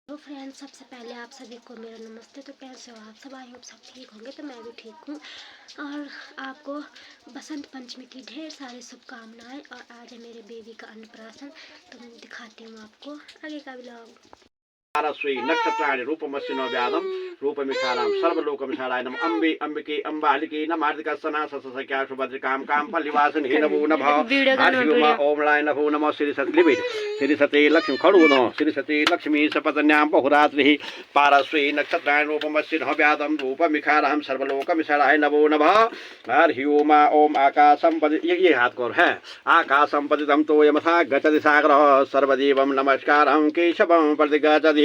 तो फ्रेंड्स, सबसे पहले आप सभी को मेरा नमस्ते। तो कैसे हो आप सब? आई होप सब ठीक होंगे। तो मैं भी ठीक हूँ और आपको बसंत पंचमी की ढेर सारी शुभकामनाएं। और आज है मेरे बेबी का अन्नप्राशन, तो मैं दिखाती हूँ आपको आगे का व्लॉग। श्री नक्षत्राणि रूपमस्मिनो व्यादम रूपमिषाणां सर्वलोकमिषाणाय नमः अम्बे अम्बिके अम्बालिके नमार्दिका सना सससख्या सुभद्रिकां काम्पल्लिवासिनी नमो नमः हरि ओम लाय नमो नमः श्री सतलिविद श्री सते लक्ष्मी खड़ुनो श्री सते लक्ष्मी सपत्न्यां बहुरात्रिः पारस्वी नक्षत्राणि रूपमस्मिनो व्यादम रूपमिषाणां सर्वलोकमिषाणाय नमो नमः हरि ओम आकाशं ये हाथ कर है आकाशं पतितं तोयमथा गच्छति सागरः सर्वदेवं नमस्कारं केशवं प्रतिगच्छति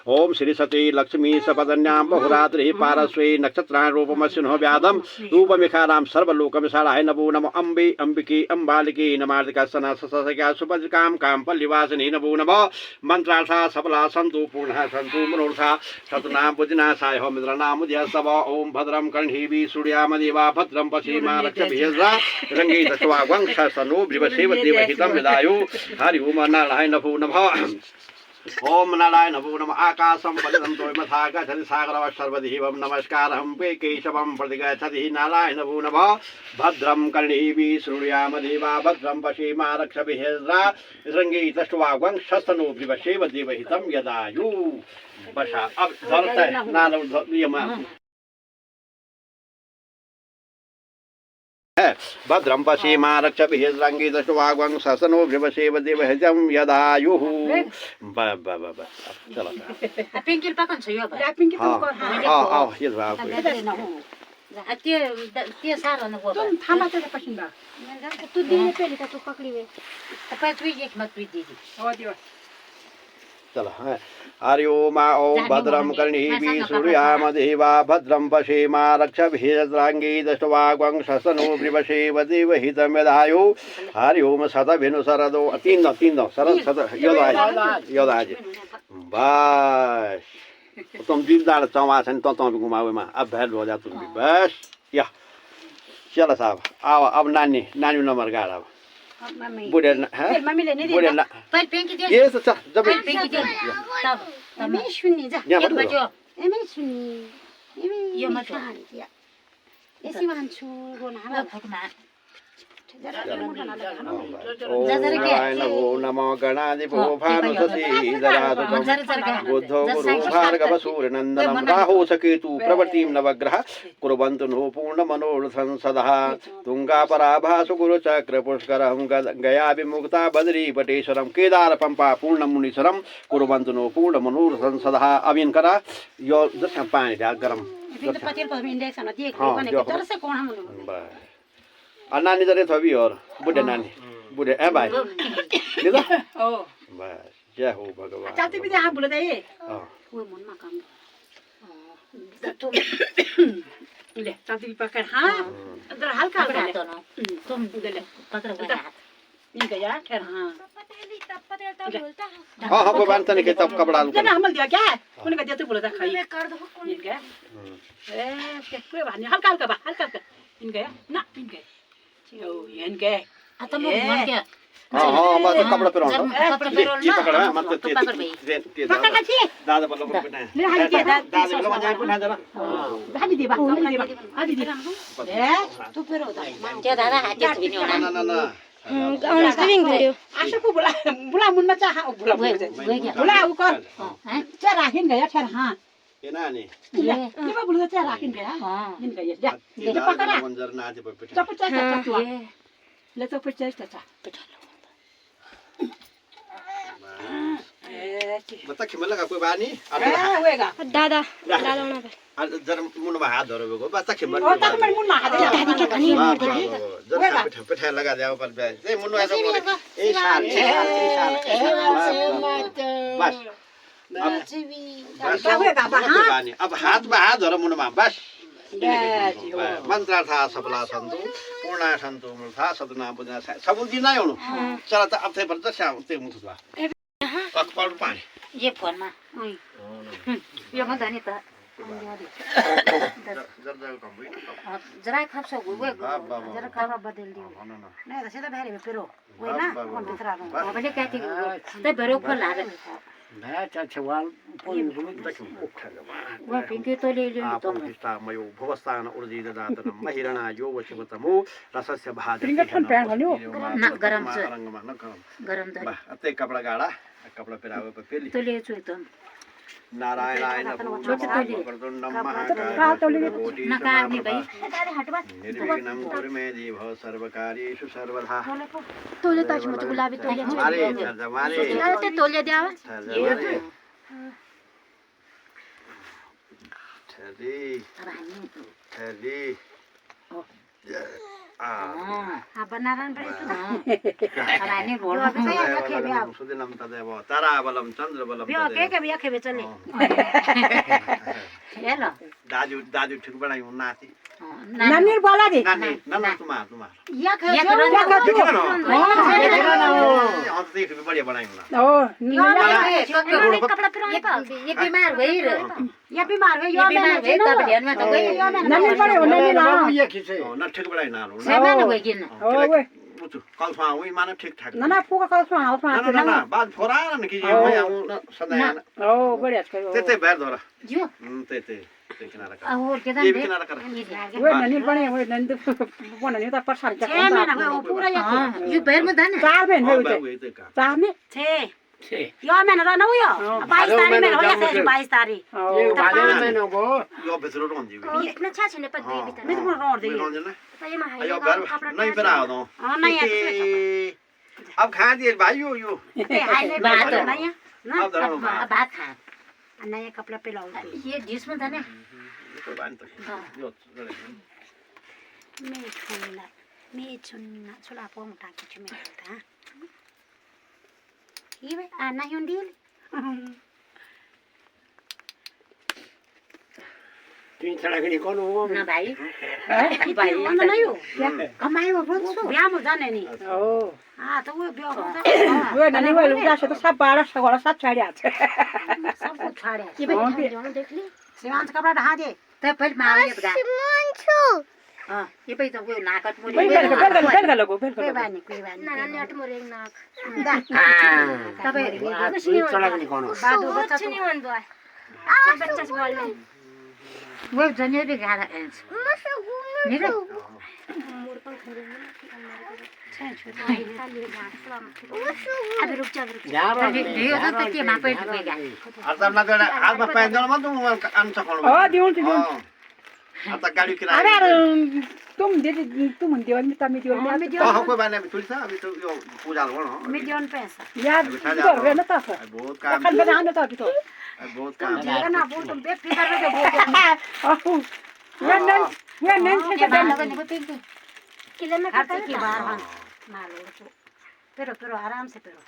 ओम श्री सती लक्ष्मी सपत्न्यां बहुरात्रिः पारस्वे नक्षत्राणि रूपमस्मिनो व्यादम रूपमिषाणां सर्वलोकमिषाणाय नमो नमः अम्बे अम्बिके अम्बालिके नमार्दिका सना ससख्या सुभद्रिकां काम्पल्लिवासिनी नमो नमः मंत्रार्था सफला सन्तु पूर्णः सन्तु मनोरथा सतनां बुद्धिनाशाय मित्रनाम उदयस्तव ओम भद्रं कर्णिभिः सूर्यामदेवा भद्रं पश्येमा रक्षभिर्यज्रा रंगे दशवाग्वं शसनो बृहस्पतिः देवहितं विदायो हरि ओम नारायण नमो नमः ओम नारायण नमो नमः आकाशं पतितं तोयमथा गच्छति सागरः सर्वदेवं नमस्कारं केशवं प्रतिगच्छति नारायण नमो नमः भद्रं कर्णिभिः शृणुयामदेवा भद्रं पश्येमा रक्षभिर्यज्रा रंगे दशवाग्वं शसनो बृहस्पतिः देवहितं यदायु बसा अब धरता नानो नियम भद्रं पश्येमा रक्षभिर्रंगे दशवाग्वं शसनो बृहस्पतिः देवहितं यदायुः चलो पिंकिल पकन छ यो ये त्यो सारो न गयो थामा चाहिँ पसिन्दा तू दिने पहले का तू पकड़ी हुए तपाई तुई एक मत तुई दीदी हो दियो चलो हरि ओम भद्रं कर्णिभिः सूर्यामदेवा भद्रं पश्येमा रक्षभिर्रंगे दशवाग्वं शसनो बृहस्पतिः देवहितं यदायुः हरि ओम शतभिनु शरदो तीन दो शरद शत योदाज बस तुम दिलदार चौवा छ नि त घुमावेमा अब भेट हो जा तुम बस या चलो साहब आओ अब नानी नंबर गाड़ अब बुढ़े हैं मम्मीले नै बुढ़े ना पर पिंकी दियो ये तो जब पिंकी दियो तब एमै सुन्नी जा यहाँ एक बज्यो एमै सुन्नी एमै यो मत यसि मान्छु रोन हाला फकमा नमो नमो गणाधिपो भानुसती दरासुतं बुद्धो गुरु भार्गव सूर्यनन्दनं राहु सकेतु प्रवृत्तिं नवग्रह कुर्वन्तु नो पूर्णमनोरथं सदा तुङ्गापराभासु गुरुचक्र पुष्करं गया विमुक्ता बद्रीपटेश्वरं केदार पंपा पूर्णमुनीश्वरं कुर्वन्तु नो पूर्णमनोरथं सदा अभिन करा यो जसमा पानी ढाल गरम पतिर पर इन्डेक्सन दिएको भनेको तर से कोण हुनु नानी जरे थबी और बुढ़े नानी बुढ़े ए भाई ले तो ओ बस जय हो भगवान चाहते भी हां बोले दे हां वो मन मा काम तो ले चाहते भी पकड़ हां अंदर हल्का तो न तुम ले पकड़ गया इन गया ठहर हां हां कोई बात नहीं के तब कपड़ा लू ना हमल दिया क्या कोने का देते बोले था खाई कर दो इन गया ए के पूरे भाने हल्का हल्का इन गया ना इन गया यो इन गया आता म मन के हां मैं तो कपड़ा पहन कपड़ा पहन ये पकड़ है मत पकड़ दादा दादा बोलो बिना ले हाली के दादा बोलो मजा पुना जरा हाली दे बा हाली दे ए तू पेरो दा त्यो दादा हाते छुने होला ना ना ना ऑन स्विमिंग वीडियो आशा को बुला मुन में चाह बुला उ कर हैं चा राखिन गया ठहर हां ये ना नहीं ये बा बुला चा राखिन गया हां इन गया जा ये पकड़ा मंजर ना दे पे चप चप ले तो पचा चा बता खिमल लगा कोई बानी होएगा दादा होना पे जरा मुन में हाथ धरो को बता खिमल और तक मैं मुन में हाथ दे दादी के कनी जरा पे लगा दे ऊपर पे ए मुन ऐसा बोले ए साल बस अब हाथ में हाथ धरो मुन में बस मंत्रार्था सफला सन्तु पूर्णा सन्तु मूर्धा सदना बुझना सबुल दिन आयो न चला त अब थे पर त स्याम ते मुथु बा अकपर पानी ये फोन में यो म जानी त जरा खप्छ गयो जरा खरा बदल दियो नहीं तो सीधा भारी में पेरो वही ना कौन दूसरा भने काटी त बेरो खोल लागे वो पिंकी तो ले ले तो मयो भुवस्थान ऊर्जिददातनं महिरणा यो वशिवतमो रसस्य भाजति पिंकी ठन पैन भन्यो ना गरम छ रंगमा न गरम गरम द अते कपड़ा गाड़ा कपड़ा पहरावे पे पेली तो ले छु तो नारायणाय वक्रतुण्डं महाकाय नकाग्नि भाइ निर्विघ्नं कुरु मे देव सर्वकार्येषु सर्वदा तोले ताज मत गुलाबी तोले मारे सर्जा मारे ते तोले द्यावा सर्जा मारे ठहरी ठहरी बनारन पनि रानी बोल सुदिनं तदेव ताराबलं चन्द्रबलं के बिया खेबे चले हेलो दाजु दाजु ठिक बनायौ नाति नानी बोला दे नानी नन तुमा या देखिन न अन्त देखि बढिया बनायौ न ओ कपड़ा पिराउने पा ये बीमार भइ र या बीमार भइ यो बीमार भइ त ध्यानमा त गइ नानी पढ्यो नानी ला न ठिक बनाइ नालो सेमान गइ किन ओ वे बुझु कल्फा उही मान ठिक ठाक नाना पुका कल्समा हाउसमा न बात फोरा न कि म आउ न सधैँ ओ बढिया छ त्यतै भएर धरा जो त्यतै किनारा कर और के ये भी किनारा कर वे नानी पनि वे नानी त पन नि त परसाल छ पूरा यो बेर में दाना चार बेन हो चार ने छे यो मैंने र नउ यो 22 तारिख में हो या 22 तारिख ये यो भित्र रोन जी इतना अच्छा छने पर दुई भीतर मैं रोड दे तो ये महाई अयो घर नहीं बना दो नहीं अब खा दिए भाई यो बात नहीं अब धरो बात खा नया कपड़ा पे लाओ ये जिसमें था ना कोई बात यो मैं छुन्ना छोला पोम टाकी छु मैं था ये भाई आना ही उंडील तीन छड़ाकनी कौन हो ना भाई भाई ना यो कमाई हो बहुत सो ब्याह में जाने नहीं ओ हां तो वो ब्याह होता वे नानी वे लुगा से तो सब 12 सगोला सब छाड़िया छ सब कुछ छाड़े ये भाई जानो देख ली सिवांश कपड़ा ढा दे तो पहले मार ये बता हां ये पे तो वो नाकट मुड़ी बेल लगो कोई बात नहीं नाना नेट मोरे नाक तबे तीन छड़ाकनी कौन हो बादू बच्चा नहीं वन बॉय बच्चा से बोल में वो जने भी गाड़ा एंस नहीं रे मोर पंख खरीदने अभी रुक जा यो त के मा पे गएगा आज न गडा आज म पाइन जन म तुम अन सकल ओ दिउँ अब त गाडी किराया अरे तुम दियो नि त मी दियो हो कोई बात नहीं तुलसा अभी तो यो पूजा हो न मिलियन पैसा यार तो वे न त बहुत काम खान बना न त तो बहुत काम ये ना वो तुम बेफिक्र में दे वे नन से के बाहर लगने को पिंकी किले में खर्च की बाहर मालो pero आराम से pero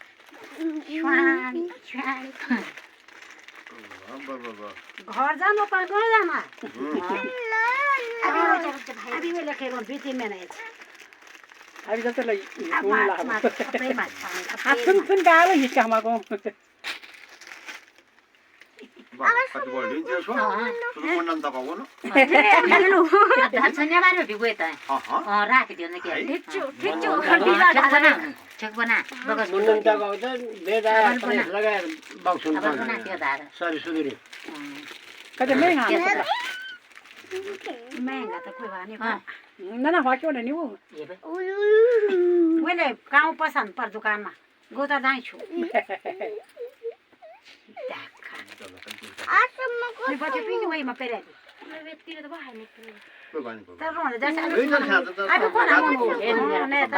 श्वानी घर जानो पर घर जाना अभी वो लेके रोड बीती में नहीं अभी जस्तो ल अब मार कपड़े मार सुन गालो हिस्का हमको कति बोल दिन त्यसो सुरु मण्डन तकाउ न धर्छन्या बारे भिगो त राख दियो न के ठिच्चो ठिक बना बगस मुन्नन तक आउँछ बेदा लगाएर बक्सुन अब बना त्यो धार सरी सुदुरी कतै महंगा महंगा त कोही भने ना हो क्यों नहीं वो मैले गाउँ पसन्द पर दुकानमा गोता दाइ छु मैं बच्चे पिंकी वही में पेरे मैं व्यक्ति तो बाहर निकल कोही बात नहीं तर रोने जैसे अब कोन आउनु ने त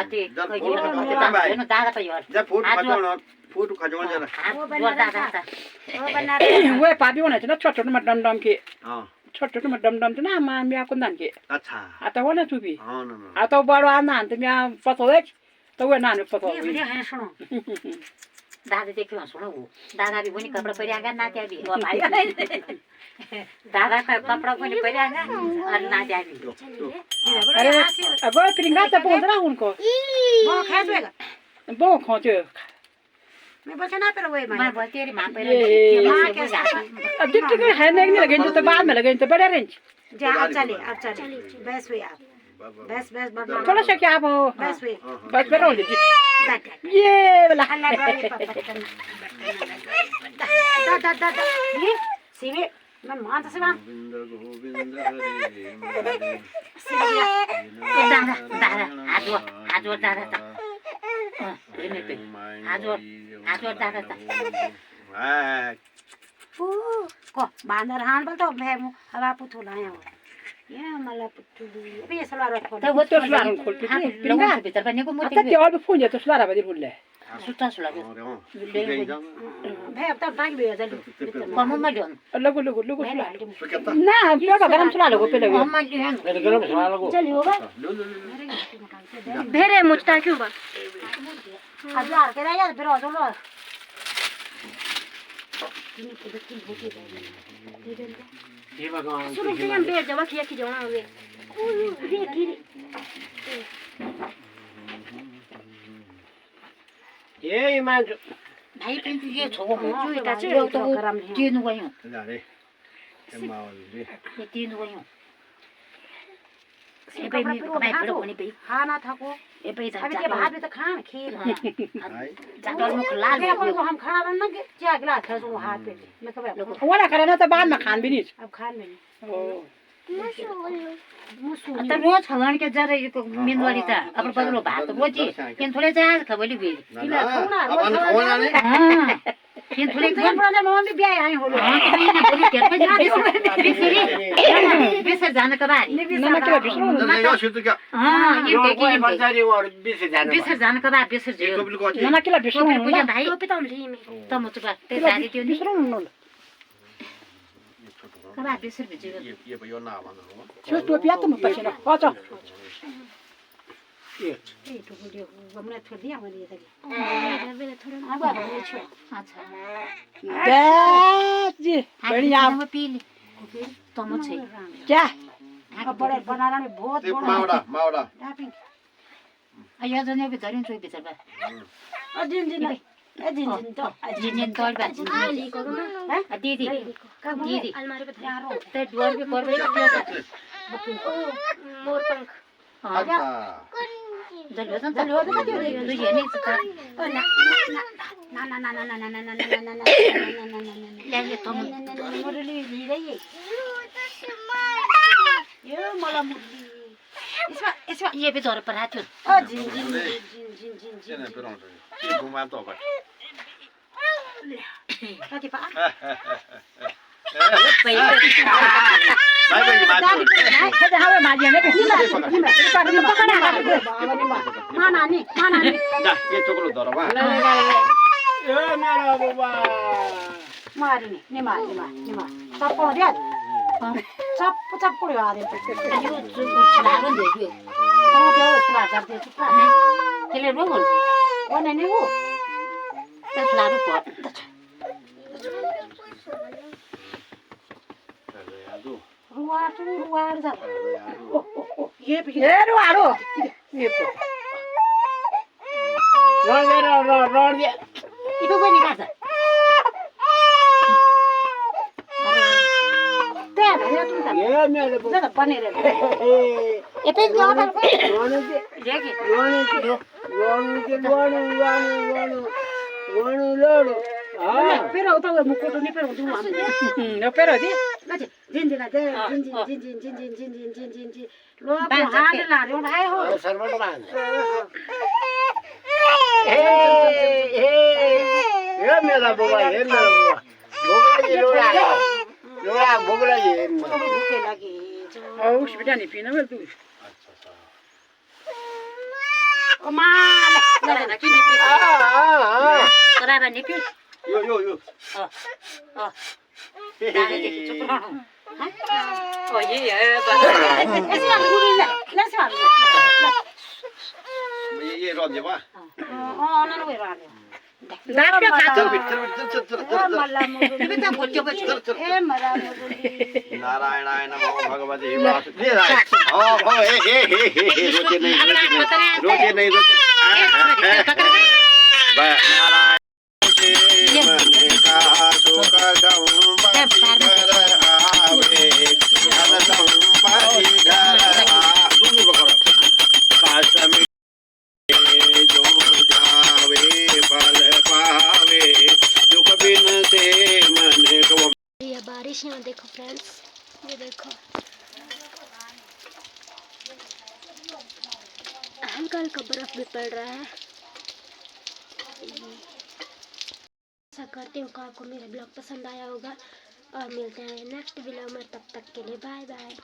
दादा पे यार जा फोटो खजाउन जरा वो बना वो पापी होना चाहिए छोटे छोटे में डम के छोटे छोटे में डम तो ना मां मिया को नान के अच्छा आता वो ना चुपी हां न आता बड़ो आना तो मिया पतो है तो वो ना पतो ये वीडियो है सुनो दादा देखियो सुनो वो दादा भी वनी कपड़ा पहिरागा ना क्या भी वो भाइ दादा का कपड़ा पनि पहिरागा और ना क्या भी अरे अब पिंगा तो बोल रहा उनको वो खेजुएगा वो खोजे मैं बच्चा ना पर वही मैं तेरी मां पर मां के अब टिक है नहीं लगे तो बाद में लगे तो बड़ा रेंज जा अब चले बस हुई आप बस बस बस थोड़ा सा क्या अब बस वे बस बेटा हो जाए ये वाला अल्लाह बारी दा ये सीवे मैं मान से मान गोविंद गोविंद हरे हरे दादा दादा आज दादा आज दादा को बांदर हान बोल तो मैं हवा पुथु लाया हो ये मला पुथु अबे ये सलवार रखो तो वो तो सलवार खोल के लोगों के भीतर बने को मोती आता ते और भी फोन तो सलवार बदल बोल ले सुता सुला भाइ भाई अब तक बाइक भी है जल्दी कम में लियो लगो लगो लगो ना जो का गरम चला लगो पहले कम में लियो मेरे गरम सुना लगो चलिए होगा भेरे मुझता क्यों बा हजार के रह फिर हो लो ये भगवान सुनो के हम भेर जवा किया कि जाना होवे रे गिरी ये ईमान भाई पिंटू ये छोगो जो इता छ यो तो तीन गयो रे मावले ये तीन गयो ए पे मी कमाई पड़ो कोनी पे खाना थाको ए पे अभी के भात में तो खान खीर चावल मुख लाल हो हम खाना ना के क्या गिलास है जो हाथ पे मैं कब वाला करना तो बाद में खान भी नहीं अब खान में मुसु त रोज खवन के जरे को मिनवारी त अब बगलो भात रोजी किन थोड़े जा खबली भी अब खाना नि किन थोड़े किन बना मम्मी बिया आए हो हां बोली के बिसर जान का बारी ना के बिसरो यो सुत क्या हां ये कोई देखि बचारी और बीच जाने बिसर जान का बारी बिसर जो कपिल को ना के बिसरो पूजा भाई तो पिता हम ली में त म त ते सारी त्यो नि बिसरो न का बारी बिसर बिजो ये यो ना भन्नु हो त्यो टोपिया त म पछि न पछ ए तो वीडियो हमने छोड़ दिया हमारे इधर भेरे थोड़ा अब अच्छा जी बढ़िया हम पीली तो म छै क्या अब बड़े बनाना में बहुत त्यो माउडा माउडा आया जने भी धरिन छोइ बिचर बा जिन जिन तो जिन तो बा ली को ना दीदी दीदी अलमारी पे यारो ते डोर भी करबे मोर पंख अच्छा जल्दी तो ये नहीं सकता ना ये तो मुरली ली गई ये मला मुरली इसमें ये भी जोर पर हाथ जिन जेने पेराउँछ के घुमा त अब कति पा भाइ भाइ माथि हावे माजिया ने माना नि जा ये चोकलो धरवा ए मेरा बाबा मारिने नि मार चप्पल दे चप्पल आ दे यो छलागन दे त्यो त्यो छला जाते छला केले रोगन ओने नि हो ते छलागु पट रुवार जा ये भी ए रुवारो ये तो रोड दे इको कोनी काट्छ ते भने तुम ये मेरे त पनेर ए एतै गएर रोने दे जेके लोडो हां फेर उता मुकोटो नि फेर उता न पेरो दी माथि जिन लो हात लार्यो भाइ हो सर्वट मान ए मेरा बाबा ये मेरा बाबा ये लोड़ा बोगला ये भुके लागि औ सुबिदा नि पिन वेल तू ओ माले लडा कि नि आ कराबा नि पि यो दाने देखि चुप रह ओ ये यसमा गुडी लसमा ये रन्जे वा नन वे राले दाप्यो चल खातो चल मल्ला मुरली नि त भोट्यो पछि ए मरा मुरली नारायणाय नमः भगवते वास ले राय हो हे रोके नहीं नारायण के मन का सुख संपत्ति घर आवे धन संपत्ति घर बारिश यहाँ देखो फ्रेंड्स, ये देखो हल्का हल्का बर्फ भी पड़ रहा है। आशा करती हूँ कि आपको मेरा ब्लॉग पसंद आया होगा और मिलते हैं नेक्स्ट वीडियो में, तब तक के लिए बाय बाय।